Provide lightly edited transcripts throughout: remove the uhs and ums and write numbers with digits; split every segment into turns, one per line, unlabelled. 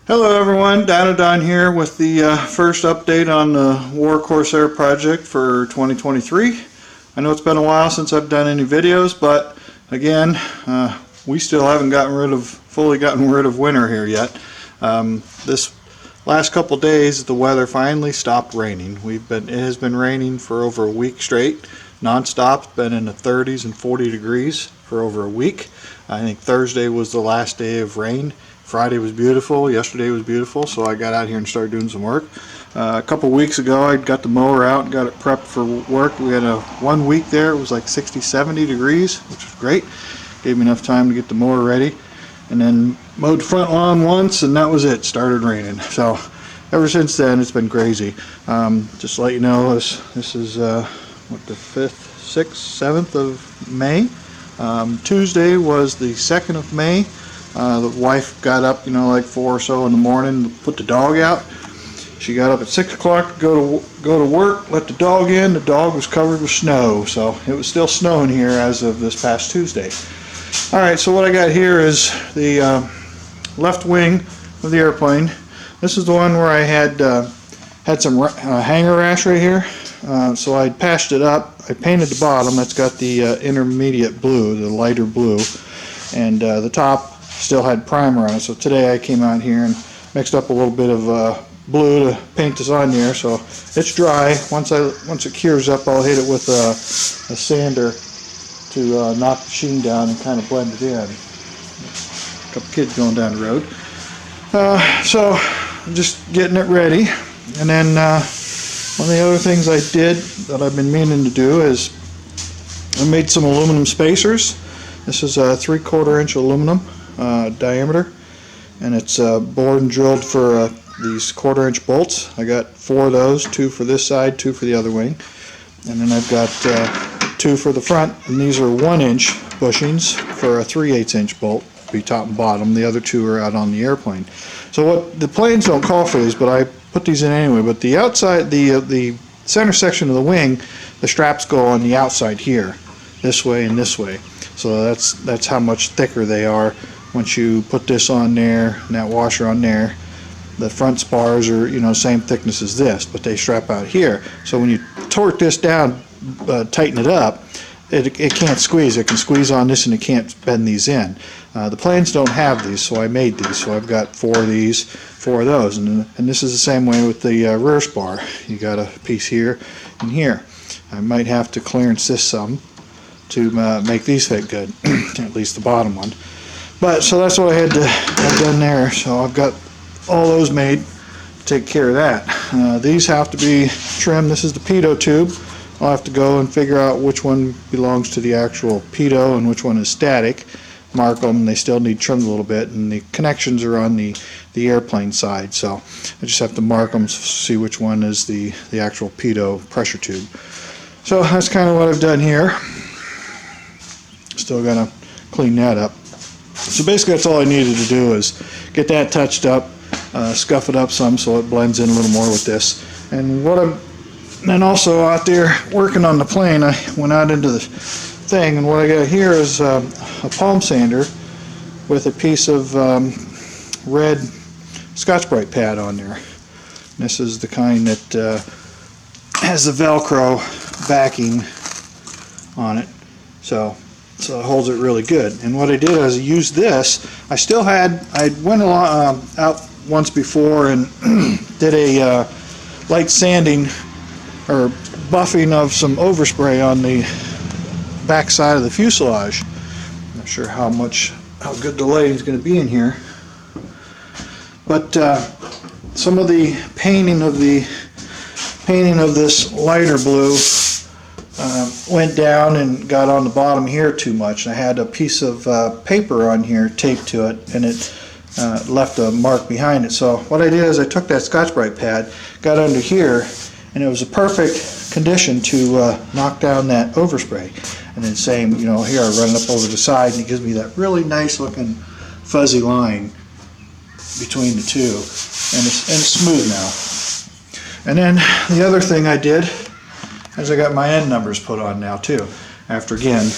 Hello everyone, Don here with the first update on the War Corsair project for 2023. I know it's been a while since I've done any videos, but again, we still haven't fully gotten rid of winter here yet. This last couple days the weather finally stopped raining. It has been raining for over a week straight, non-stop. It's been in the 30s and 40 degrees for over a week. I think Thursday was the last day of rain. Friday was beautiful, yesterday was beautiful, so I got out here and started doing some work. A couple weeks ago I got the mower out and got it prepped for work. We had 1 week there, it was like 60-70 degrees, which was great. Gave me enough time to get the mower ready. And then mowed the front lawn once and that was it, started raining. So ever since then it's been crazy. Just to let you know, this is the 5th, 6th, 7th of May. Tuesday was the 2nd of May. The wife got up, like 4 or so in the morning to put the dog out. She got up at 6 o'clock to go to work, let the dog in. The dog was covered with snow, so it was still snowing here as of this past Tuesday. Alright, so what I got here is the left wing of the airplane. This is the one where I had some hanger rash right here. So I patched it up. I painted the bottom. That's got the intermediate blue, the lighter blue, and the top still had primer on it. So today I came out here and mixed up a little bit of blue to paint this on there. So it's dry. Once it cures up, I'll hit it with a sander to knock the sheen down and kind of blend it in. A couple kids going down the road. So I'm just getting it ready. And then one of the other things I did that I've been meaning to do is I made some aluminum spacers. This is a 3/4 inch aluminum diameter, and it's bored and drilled for these 1/4 inch bolts. I got 4 of those, 2 for this side, 2 for the other wing, and then I've got 2 for the front, and these are 1 inch bushings for a 3/8 inch bolt, be top and bottom. The other 2 are out on the airplane. So what the planes don't call for these, but I put these in anyway. But the outside, the center section of the wing, the straps go on the outside here, this way and this way. So that's how much thicker they are. Once you put this on there and that washer on there, the front spars are same thickness as this, but they strap out here. So when you torque this down, tighten it up, it can't squeeze. It can squeeze on this and it can't bend these in. The planes don't have these, so I made these. So I've got 4 of these, 4 of those, and this is the same way with the rear spar. You got a piece here and here. I might have to clearance this some to make these fit good, at least the bottom one. But so that's what I had to have done there. So I've got all those made to take care of that. These have to be trimmed. This is the pitot tube. I'll have to go and figure out which one belongs to the actual pitot and which one is static. Mark them. They still need trimmed a little bit, and the connections are on the airplane side. So I just have to mark them to see which one is the actual pitot pressure tube. So that's kind of what I've done here. Still gotta clean that up. So basically that's all I needed to do is get that touched up, scuff it up some so it blends in a little more with this. And then also out there working on the plane, I went out into the thing, and what I got here is a palm sander with a piece of red Scotch-Brite pad on there. This is the kind that has the Velcro backing on it. So it holds it really good. And what I did is I used this. I went out once before and did a light sanding or buffing of some overspray on the back side of the fuselage. I'm not sure how good the lighting is going to be in here, but some of the painting of this lighter blue went down and got on the bottom here too much. I had a piece of paper on here taped to it, and it left a mark behind it. So what I did is I took that Scotch-Brite pad, got under here, and it was a perfect condition to knock down that overspray. And then same, here I run it up over the side, and it gives me that really nice looking fuzzy line between the two, and it's smooth now. And then the other thing I did is I got my end numbers put on now too. after again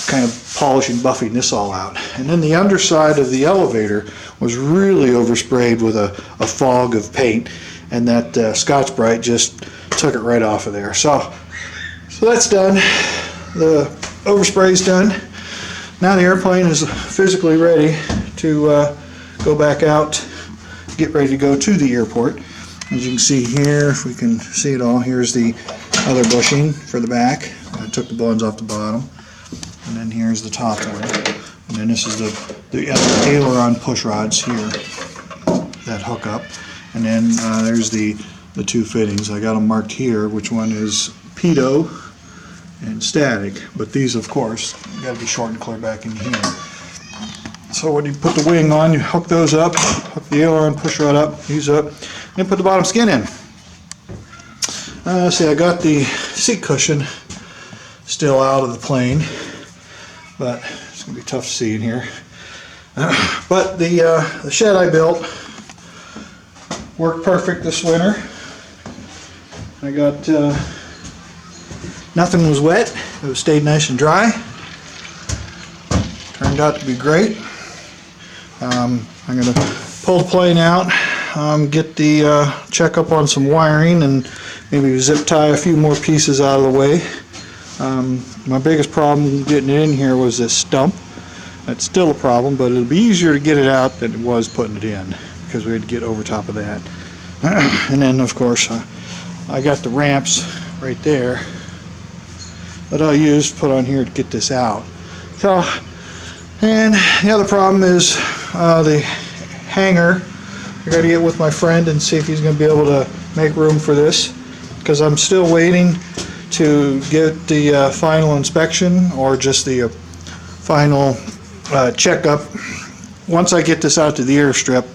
kind of polishing, buffing this all out. And then the underside of the elevator was really oversprayed with a fog of paint, and that Scotch-Brite just took it right off of there. So that's done. The overspray is done. Now the airplane is physically ready to go back out, get ready to go to the airport. As you can see here, if we can see it all, here's the other bushing for the back. I took the bones off the bottom. And then here's the top one. And then this is the aileron push rods here that hook up. And then there's the two fittings. I got them marked here, which one is pitot and static. But these, of course, got to be short and clear back in here. So when you put the wing on, you hook those up, hook the aileron push rod up, these up, and then put the bottom skin in. See, I got the seat cushion still out of the plane, but it's going to be tough to see in here. But the shed I built worked perfect this winter. I got, nothing was wet, it stayed nice and dry. Turned out to be great. I'm going to pull the plane out, get the check up on some wiring, and maybe zip tie a few more pieces out of the way. My biggest problem getting it in here was this stump. That's still a problem, but it'll be easier to get it out than it was putting it in, because we had to get over top of that. And then, of course, I got the ramps right there that I'll use to put on here to get this out. So, and the other problem is the hanger. I got to get with my friend and see if he's going to be able to make room for this, because I'm still waiting to get the final inspection, or just the final checkup. Once I get this out to the airstrip,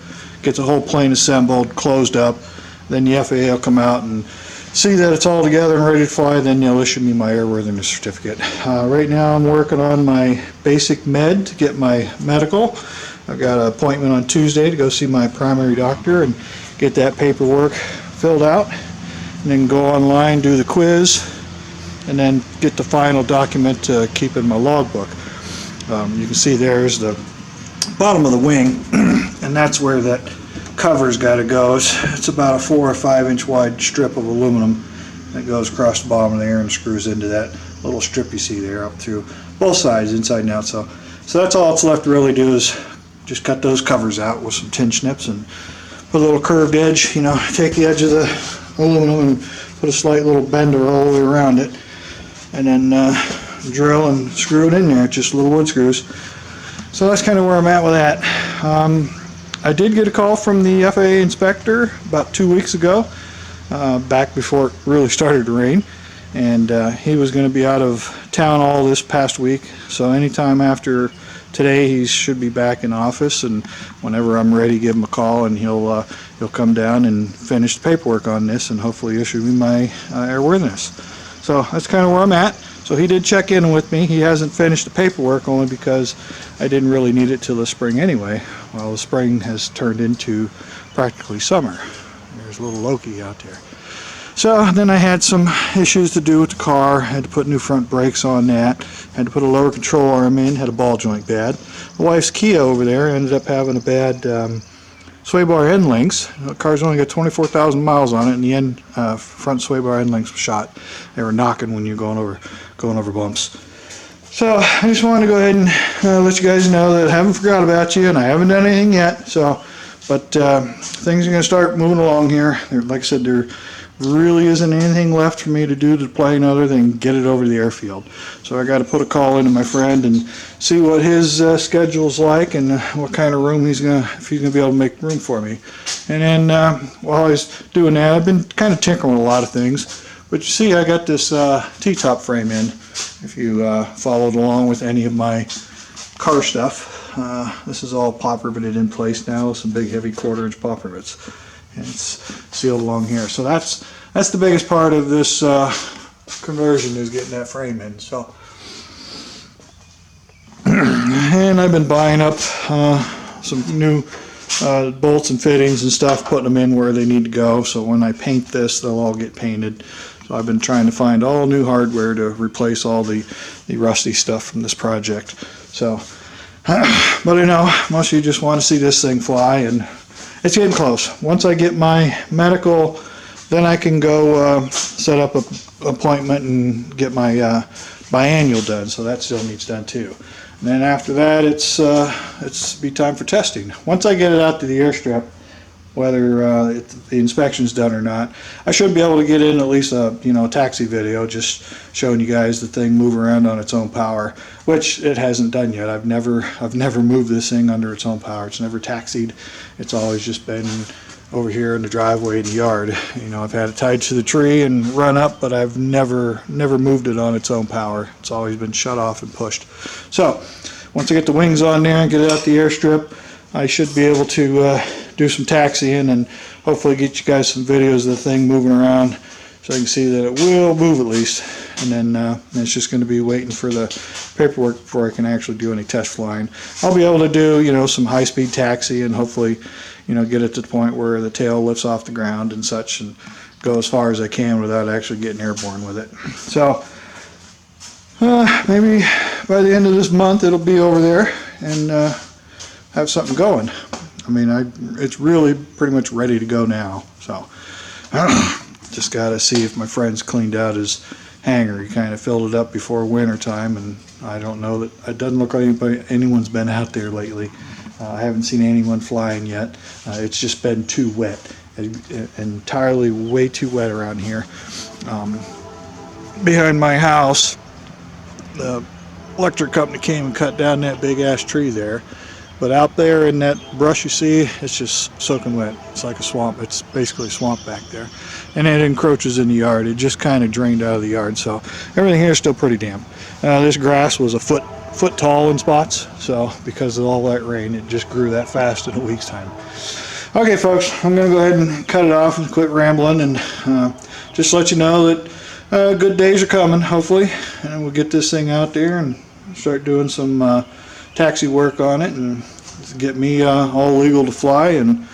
get the whole plane assembled, closed up, then the FAA will come out and see that it's all together and ready to fly, then they'll issue me my airworthiness certificate. Right now I'm working on my basic med to get my medical. I've got an appointment on Tuesday to go see my primary doctor and get that paperwork filled out, and then go online, do the quiz, and then get the final document to keep in my logbook. You can see there's the bottom of the wing, and that's where that cover's got to go. It's about a 4 or 5 inch wide strip of aluminum that goes across the bottom of there and screws into that little strip you see there up through both sides, inside and out. So that's all it's left to really do, is just cut those covers out with some tin snips and put a little curved edge, take the edge of the aluminum and put a slight little bender all the way around it, and then drill and screw it in there, just little wood screws. So that's kind of where I'm at with that. I did get a call from the FAA inspector about 2 weeks ago, back before it really started to rain, and he was going to be out of town all this past week, so anytime after today he should be back in office, and whenever I'm ready, give him a call, and he'll come down and finish the paperwork on this and hopefully issue me my airworthiness. So that's kind of where I'm at. So he did check in with me. He hasn't finished the paperwork, only because I didn't really need it till the spring anyway. Well, the spring has turned into practically summer. There's a little Loki out there. So then I had some issues to do with the car. I had to put new front brakes on that. Had to put a lower control arm in. Had a ball joint bad. The wife's Kia over there ended up having a bad sway bar end links. The car's only got 24,000 miles on it, and the front sway bar end links were shot. They were knocking when you're going over bumps. So I just wanted to go ahead and let you guys know that I haven't forgot about you, and I haven't done anything yet. But things are going to start moving along here. Like I said, there really isn't anything left for me to do to the plane other than get it over to the airfield. So I got to put a call into my friend and see what his schedule's like, and what kind of room if he's gonna be able to make room for me. And then while he's doing that, I've been kind of tinkering with a lot of things. But you see, I got this T-top frame in. If you followed along with any of my car stuff, this is all pop riveted in place now with some big heavy 1/4 inch pop rivets. And it's sealed along here. So that's the biggest part of this conversion, is getting that frame in. So, and I've been buying up some new bolts and fittings and stuff, putting them in where they need to go. So when I paint this, they'll all get painted. So I've been trying to find all new hardware to replace all the rusty stuff from this project. So, but I know most of you just want to see this thing fly, and it's getting close. Once I get my medical, then I can go set up an appointment and get my biannual done. So that still needs done too. And then after that, it's be time for testing. Once I get it out to the airstrip, whether the inspection's done or not, I should be able to get in at least a taxi video, just showing you guys the thing move around on its own power, which it hasn't done yet. I've never moved this thing under its own power. It's never taxied. It's always just been over here in the driveway in the yard. I've had it tied to the tree and run up, but I've never moved it on its own power. It's always been shut off and pushed. So once I get the wings on there and get it out the airstrip, I should be able to do some taxiing and hopefully get you guys some videos of the thing moving around so I can see that it will move at least. And then it's just going to be waiting for the paperwork before I can actually do any test flying. I'll be able to do some high-speed taxi and hopefully get it to the point where the tail lifts off the ground and such, and go as far as I can without actually getting airborne with it. So maybe by the end of this month it'll be over there and have something going. I mean, it's really pretty much ready to go now. So just got to see if my friend's cleaned out his hangar. He kind of filled it up before winter time, and I don't know that it doesn't look like anyone's been out there lately. I haven't seen anyone flying yet. It's just been too wet, entirely way too wet around here. Behind my house, the electric company came and cut down that big ass tree there. But out there in that brush you see, it's just soaking wet. It's like a swamp. It's basically a swamp back there. And it encroaches in the yard. It just kind of drained out of the yard. So everything here is still pretty damp. This grass was a foot tall in spots. So because of all that rain, it just grew that fast in a week's time. Okay, folks, I'm going to go ahead and cut it off and quit rambling. And just let you know that good days are coming, hopefully. And we'll get this thing out there and start doing some taxi work on it and get me all legal to fly, and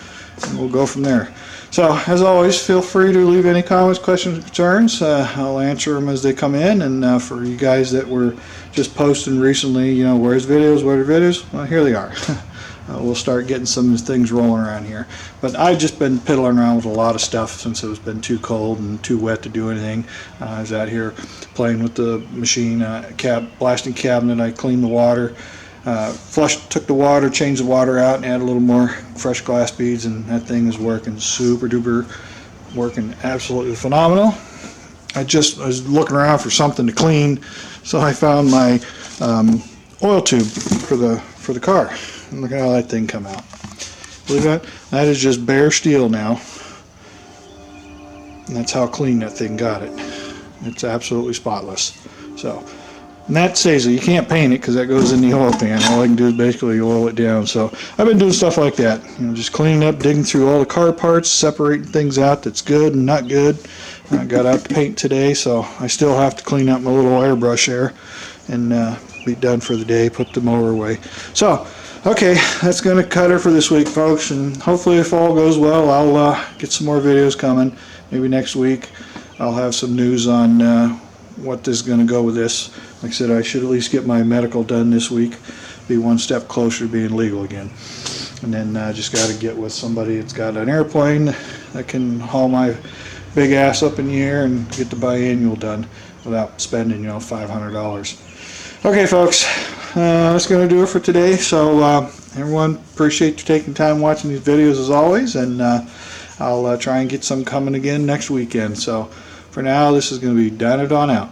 we'll go from there. So as always, feel free to leave any comments, questions, and concerns. I'll answer them as they come in. And for you guys that were just posting recently, where's videos, where are videos? Well, here they are. We'll start getting some things rolling around here. But I've just been piddling around with a lot of stuff since it was been too cold and too wet to do anything. I was out here playing with the machine blasting cabinet. I cleaned the water. Took the water, changed the water out, and added a little more fresh glass beads, and that thing is working super duper, working absolutely phenomenal. I just was looking around for something to clean, so I found my oil tube for the car. And look at how that thing come out. Believe that? That is just bare steel now, and that's how clean that thing got it. It's absolutely spotless. So. And that stays it. You can't paint it because that goes in the oil pan. All I can do is basically oil it down. So I've been doing stuff like that. Just cleaning up, digging through all the car parts, separating things out that's good and not good. I got out the paint today, so I still have to clean up my little airbrush there and be done for the day, put the mower away. So, okay, that's going to cut her for this week, folks. And hopefully if all goes well, I'll get some more videos coming. Maybe next week I'll have some news on what is going to go with this. Like I said, I should at least get my medical done this week, be one step closer to being legal again. And then just got to get with somebody that's got an airplane that can haul my big ass up in the air and get the biannual done without spending, $500. Okay, folks, that's going to do it for today. So everyone, appreciate you taking time watching these videos as always, and I'll try and get some coming again next weekend. So for now, this is going to be Dine It On Out.